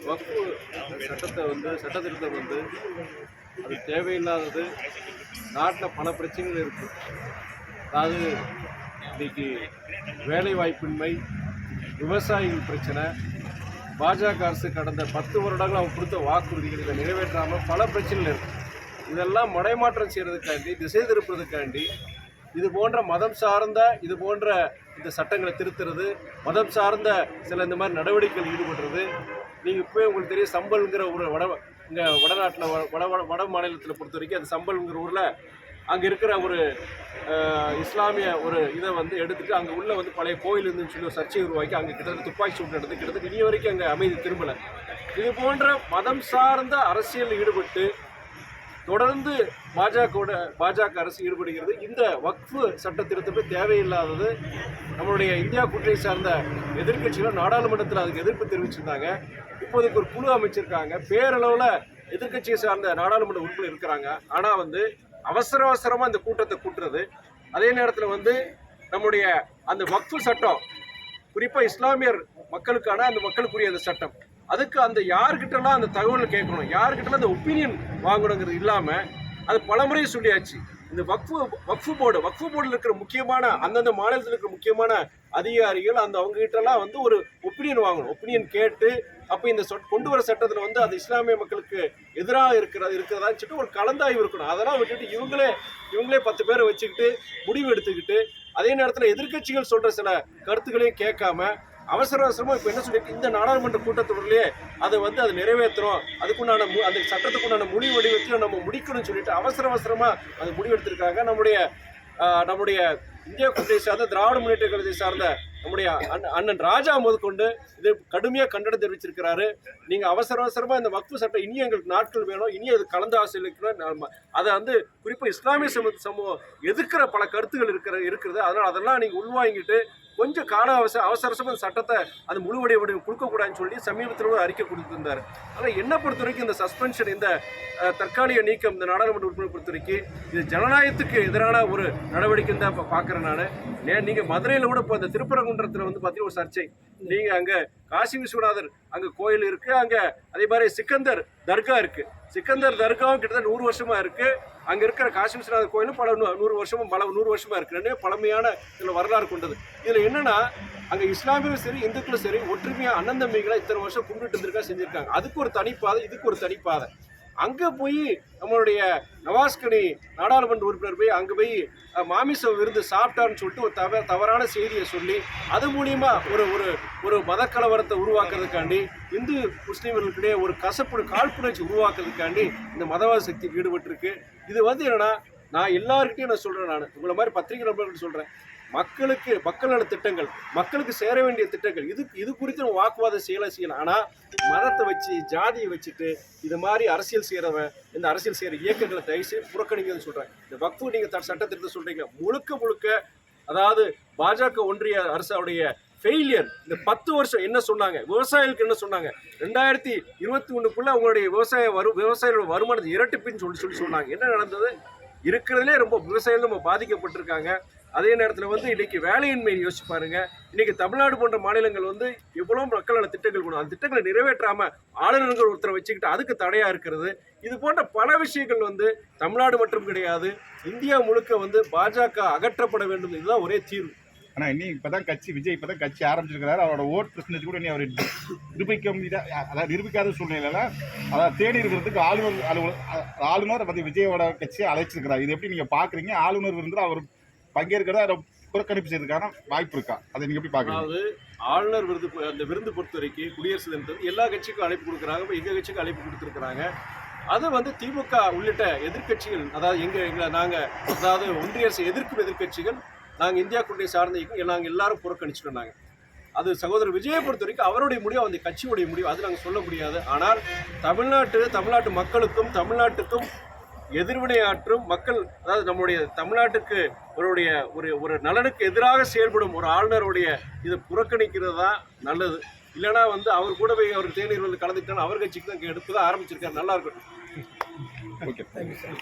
வக்ஃபு சட்டத்தை சட்ட திருத்தம் அது தேவையில்லாதது. நாட்டில் பல பிரச்சனைகள் இருக்குது. அதாவது இன்றைக்கி வேலைவாய்ப்பின்மை, விவசாயிகள் பிரச்சனை, பாஜக அரசு கடந்த 10 வருடங்கள் அவங்க கொடுத்த வாக்குறுதிகள் இதை நிறைவேற்றாமல் பல பிரச்சனைகள் இருக்குது. இதெல்லாம் மடைமாற்றம் செய்கிறதுக்காண்டி, திசை திருப்புறதுக்காண்டி இது போன்ற மதம் சார்ந்த இது போன்ற இந்த சட்டங்களை திருத்துறது, மதம் சார்ந்த சில இந்த மாதிரி நடவடிக்கைகள் ஈடுபடுறது. நீங்கள் இப்போ உங்களுக்கு தெரியும், சம்பல்ங்கிற ஒரு இங்கே வடநாட்டில் வட மாநிலத்தில் பொறுத்த வரைக்கும் அந்த சம்பல்ங்கிற ஊரில் அங்கே இருக்கிற ஒரு இஸ்லாமிய ஒரு இதை எடுத்துகிட்டு அங்கே உள்ள பழைய கோயில் இருந்துன்னு சொல்லி ஒரு சர்ச்சை உருவாக்கி அங்கே கிட்டத்தட்ட துப்பாக்கி சூடு நடந்து கிட்டத்தட்ட இனி வரைக்கும் அங்கே அமைதி திரும்பலை. இது போன்ற மதம் சார்ந்த அரசியலில் ஈடுபட்டு தொடர்ந்து பாஜக அரசு ஈடுபடுகிறது. இந்த வக்ஃபு சட்ட திருத்தமே தேவையில்லாதது. நம்மளுடைய இந்தியா கூட்டணி சார்ந்த எதிர்க்கட்சிகள் நாடாளுமன்றத்தில் அதுக்கு எதிர்ப்பு தெரிவிச்சிருந்தாங்க. இப்போதைக்கு ஒரு குழு அமைச்சிருக்காங்க. பேரளவில் எதிர்க்கட்சியை சார்ந்த நாடாளுமன்ற உறுப்பினர் இருக்கிறாங்க. ஆனால் அவசரமாக இந்த கூட்டத்தை கூட்டுறது, அதே நேரத்தில் நம்முடைய அந்த வக்ஃபு சட்டம், குறிப்பாக இஸ்லாமியர் மக்களுக்கான அந்த மக்களுக்குரிய அந்த சட்டம், அதுக்கு அந்த யார்கிட்டலாம் அந்த தகவல் கேட்கணும், யார்கிட்டலாம் அந்த ஒப்பீனியன் வாங்கணுங்கிறது இல்லாமல் அது பலமுறை சொல்லியாச்சு. இந்த வக்ஃபு போர்டில் இருக்கிற முக்கியமான அந்தந்த மாநிலத்தில் இருக்கிற முக்கியமான அதிகாரிகள் அவங்ககிட்டலாம் ஒரு ஒப்பீனியன் வாங்கணும். ஒப்பீனியன் கேட்டு அப்போ இந்த கொண்டு வர சட்டத்தில் அது இஸ்லாமிய மக்களுக்கு எதிராக இருக்கிறதான்னு சொல்லிட்டு ஒரு கலந்தாய்வு இருக்கணும். அதெல்லாம் விட்டுட்டு இவங்களே 10 பேரை வச்சுக்கிட்டு முடிவு எடுத்துக்கிட்டு, அதே நேரத்தில் எதிர்க்கட்சிகள் சொல்கிற சில கருத்துக்களையும் கேட்காம அவசரமாக இப்போ என்ன சொல்லியிருக்கு, இந்த நாடாளுமன்ற கூட்டத்தொடரிலேயே அதை அதை நிறைவேற்றணும், அதுக்குண்டான அந்த சட்டத்துக்குண்டான முடிவு வடிவத்தையும் நம்ம முடிக்கணும்னு சொல்லிட்டு அவசரமாக அது முடிவெடுத்திருக்காங்க. நம்முடைய இந்தியா கூட்டணி சார்ந்த திராவிட முன்னேற்ற கழகத்தை சார்ந்த நம்முடைய அண்ணன் ராஜா முதற்கொண்டு இது கடுமையாக கண்டனம் தெரிவிச்சிருக்கிறாரு. நீங்கள் அவசரமாக இந்த வக்ஃபு சட்டம் இனி எங்களுக்கு நாட்கள் வேணும், இனி அது கலந்து ஆசைக்கணும். அதை குறிப்பாக இஸ்லாமிய சமூகம் எதிர்க்கிற பல கருத்துக்கள் இருக்கிறது. அதனால் அதெல்லாம் நீங்கள் உள்வாங்கிட்டு கொஞ்சம் அவசரமாக இந்த சட்டத்தை அது முழுவடைய கொடுக்கக்கூடாதுன்னு சொல்லி சமீபத்தில் ஒரு அறிக்கை கொடுத்துருந்தார். ஆனால் என்னை பொறுத்த வரைக்கும் இந்த சஸ்பென்ஷன், இந்த தற்காலிக நீக்கம் இந்த நாடாளுமன்ற உறுப்பினர் பொறுத்த வரைக்கும் இது ஜனநாயகத்துக்கு எதிரான ஒரு நடவடிக்கைன்னு தான் இப்போ பார்க்குறேன் நான். நீங்கள் மதுரையில் கூட இப்போ இந்த திருப்பரங்குன்றத்தில் பார்த்தீங்கன்னா ஒரு சர்ச்சை. நீங்கள் அங்கே காசி விஸ்வநாதர் அங்கே கோயில் இருக்குது, அங்கே அதே மாதிரி சிக்கந்தர் தர்கா இருக்குது. சிக்கந்தர் தர்காவும் கிட்டத்தட்ட 100 வருஷமாக இருக்குது. அங்கே இருக்கிற காசி விஸ்வநாதர் கோயிலும் பல 100 வருஷமாக இருக்குது. ரெண்டுமே பழமையான இதில் வரலாறு கொண்டது. இதில் என்னென்னா, அங்கே இஸ்லாமியும் சரி இந்துக்களும் சரி ஒற்றுமையாக அண்ணன் தம்பிகளை இத்தனை வருஷம் கும்பிட்டு இருந்திருக்கா செஞ்சுருக்காங்க. அதுக்கு ஒரு தனிப்பாதை, இதுக்கு ஒரு தனிப்பாதை. அங்கே போய் நம்மளுடைய நவாஸ்கனி நாடாளுமன்ற உறுப்பினர் போய் அங்கே போய் மாமிச விருந்து சாப்பிட்டான்னு சொல்லிட்டு ஒரு தவறான செய்தியை சொல்லி அது மூலியமாக ஒரு மதக்கலவரத்தை உருவாக்குறதுக்காண்டி, இந்து முஸ்லீம்களுக்கிடையே ஒரு காழ்ப்புணர்ச்சி உருவாக்குறதுக்காண்டி இந்த மதவாத சக்தி ஈடுபட்டிருக்கு. இது என்னன்னா, நான் எல்லாருக்கிட்டையும் நான் சொல்கிறேன், நான் உங்களை மாதிரி பத்திரிகை நண்பர்கள் சொல்கிறேன், மக்கள் நல திட்டங்கள், மக்களுக்கு சேர வேண்டிய திட்டங்கள், இது குறித்து நம்ம வாக்குவாதம் செய்யலாம். ஆனால் மதத்தை வச்சு, ஜாதியை வச்சுட்டு இது மாதிரி அரசியல் செய்கிறவன், இந்த அரசியல் செய்கிற இயக்கங்களை தயவுசெய்து புறக்கணிங்கன்னு சொல்கிறேன். இந்த வக்ஃபு நீங்கள் சட்டத்திருத்தம் சொல்கிறீங்க, முழுக்க அதாவது பாஜக ஒன்றிய அரசுடைய ஃபெயிலியர். இந்த 10 வருஷம் என்ன சொன்னாங்க, விவசாயிகளுக்கு என்ன சொன்னாங்க, 2021க்குள்ள அவங்களுடைய விவசாயிகளோட வருமானத்தை இரட்டிப்புன்னு சொல்லி சொன்னாங்க. என்ன நடந்தது? இருக்கிறதுலே ரொம்ப விவசாயிகள் நம்ம பாதிக்கப்பட்டிருக்காங்க. அதே நேரத்தில் இன்றைக்கி வேலையின்மை யோசிச்சு பாருங்க. இன்றைக்கி தமிழ்நாடு போன்ற மாநிலங்கள் எவ்வளோ மக்களோட திட்டங்கள் கொண்டு அந்த திட்டங்களை நிறைவேற்றாமல் ஆளுநர்கள் ஒருத்தரை வச்சுக்கிட்டு அதுக்கு தடையாக இருக்கிறது. இது போன்ற பல விஷயங்கள் தமிழ்நாடு மட்டும் கிடையாது, இந்தியா முழுக்க பாஜக அகற்றப்பட வேண்டும். இதுதான் ஒரே தீர்வு. ஆனால் இன்னும் இப்போ தான் விஜய் இப்போ தான் கட்சி ஆரம்பிச்சிருக்கிறாரு. அவரோட ஓட் பிரச்சனை கூட நீ அவர் நிரூபிக்காத சூழ்நிலையில் அதாவது தேடி இருக்கிறதுக்கு ஆளுநர் விஜயோட கட்சியை அழைச்சிருக்கிறார். இது எப்படி நீங்கள் பார்க்குறீங்க? ஆளுநர் விருந்தில் அவர் பங்கேற்கிறத புறக்கணிப்பு செய்யறதுக்கான வாய்ப்பு இருக்கா? அதை நீங்கள் எப்படி பார்க்குறீங்க? அதாவது ஆளுநர் அந்த விருந்து பொறுத்த வரைக்கும் குடியரசு தினத்தில் எல்லா கட்சிக்கும் அழைப்பு கொடுக்குறாங்க. எங்கள் கட்சிக்கு அழைப்பு கொடுத்துருக்குறாங்க. அது திமுக உள்ளிட்ட எதிர்க்கட்சிகள், அதாவது நாங்கள் அதாவது ஒன்றிய அரசு எதிர்க்கும் எதிர்க்கட்சிகள், நாங்கள் இந்தியா கூட்டணி சார்ந்த நாங்கள் எல்லாரும் புறக்கணிச்சுட்டோம். அது சகோதரர் விஜயை பொறுத்த வரைக்கும் அவருடைய முடிவு, அந்த கட்சியுடைய முடிவு, அது நாங்கள் சொல்ல முடியாது. ஆனால் தமிழ்நாட்டு மக்களுக்கும் தமிழ்நாட்டுக்கும் எதிர்வினையாற்றும் மக்கள், அதாவது நம்முடைய தமிழ்நாட்டுக்கு ஒரு நலனுக்கு எதிராக செயல்படும் ஒரு ஆளுநருடைய இதை புறக்கணிக்கிறது தான் நல்லது. இல்லைனா அவர் கூட போய் அவர் தேநீர் கலந்துக்கிட்டாலும் அவர் கட்சிக்கு தான் எடுப்பு தான் ஆரம்பிச்சிருக்காரு. நல்லா இருக்கட்டும். Okay, thank you sir.